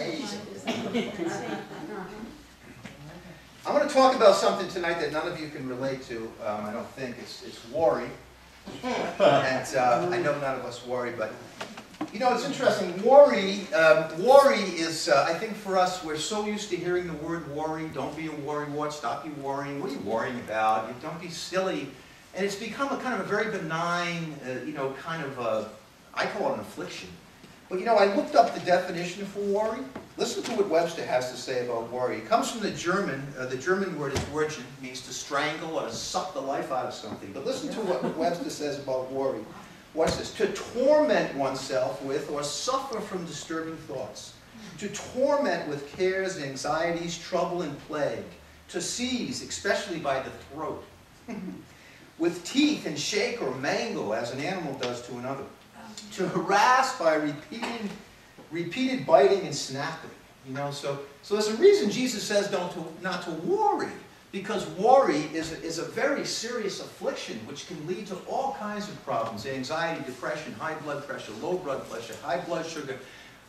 amazing. I'm going to talk about something tonight that none of you can relate to. I don't think. It's worry. And I know none of us worry, but you know, it's interesting. Worry is, I think for us, we're so used to hearing the word worry. Don't be a worrywart. Stop you worrying. What are you worrying about? Don't be silly. And it's become a kind of a very benign, you know, kind of a, I call it an affliction. But you know, I looked up the definition for worry. Listen to what Webster has to say about worry. It comes from the German word is Wurgen, means to strangle or to suck the life out of something. But listen to what Webster says about worry. What's this? To torment oneself with or suffer from disturbing thoughts. To torment with cares, anxieties, trouble, and plague. To seize, especially by the throat. With teeth and shake or mangle, as an animal does to another. To harass by repeated biting and snapping. You know, so there's a reason Jesus says not to worry. Because worry is a very serious affliction which can lead to all kinds of problems. Anxiety, depression, high blood pressure, low blood pressure, high blood sugar.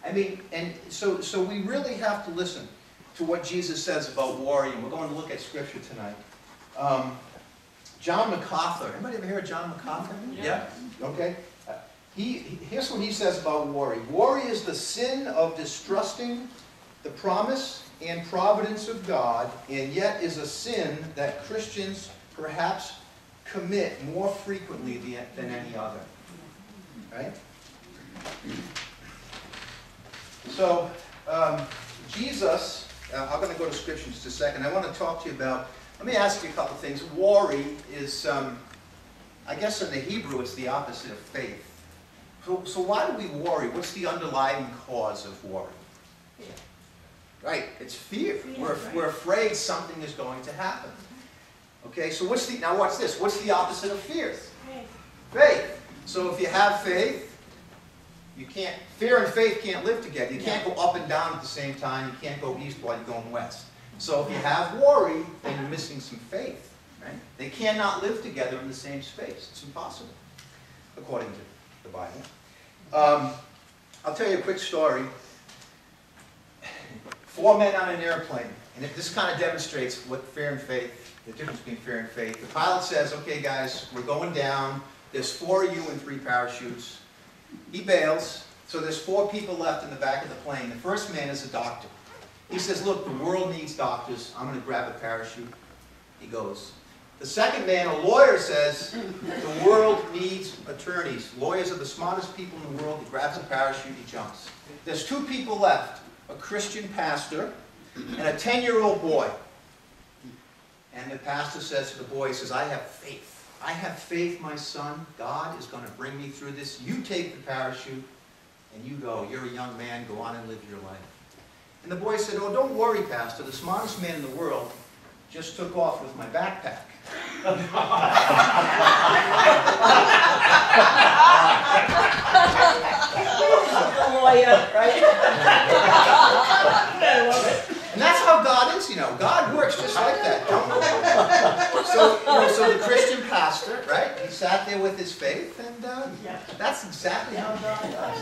I mean, and so we really have to listen to what Jesus says about worry. And we're going to look at Scripture tonight. John MacArthur. Anybody ever hear of John MacArthur? Yeah? Okay. Here's what he says about worry. Worry is the sin of distrusting the promise and providence of God, and yet is a sin that Christians perhaps commit more frequently than any other. Right? So, Jesus, I'm going to go to Scripture in just a second. I want to talk to you about, let me ask you a couple of things. Worry is, I guess in the Hebrew, it's the opposite of faith. So why do we worry? What's the underlying cause of worry? Fear. Right, it's fear. We're afraid something is going to happen. Okay, so now watch this. What's the opposite of fear? Faith. Faith. So if you have faith, fear and faith can't live together. You can't go up and down at the same time. You can't go east while you're going west. So if you have worry, then you're missing some faith. Right? They cannot live together in the same space. It's impossible, according to the Bible. I'll tell you a quick story. 4 men on an airplane, and if this kind of demonstrates what fear and faith, the difference between fear and faith. The pilot says, okay guys, we're going down, there's 4 of you and 3 parachutes. He bails, so there's 4 people left in the back of the plane. The first man is a doctor. He says, look, the world needs doctors, I'm going to grab a parachute. He goes. The second man, a lawyer, says, the world needs attorneys. Lawyers are the smartest people in the world. He grabs a parachute, he jumps. There's 2 people left. A Christian pastor and a 10-year-old boy. And the pastor says to the boy, he says, I have faith. I have faith, my son. God is going to bring me through this. You take the parachute and you go. You're a young man. Go on and live your life. And the boy said, oh, don't worry, pastor. The smartest man in the world just took off with my backpack. Lawyer, right? And that's how God is, you know. God works just like that. So the Christian pastor, right? He sat there with his faith, and that's exactly how God does.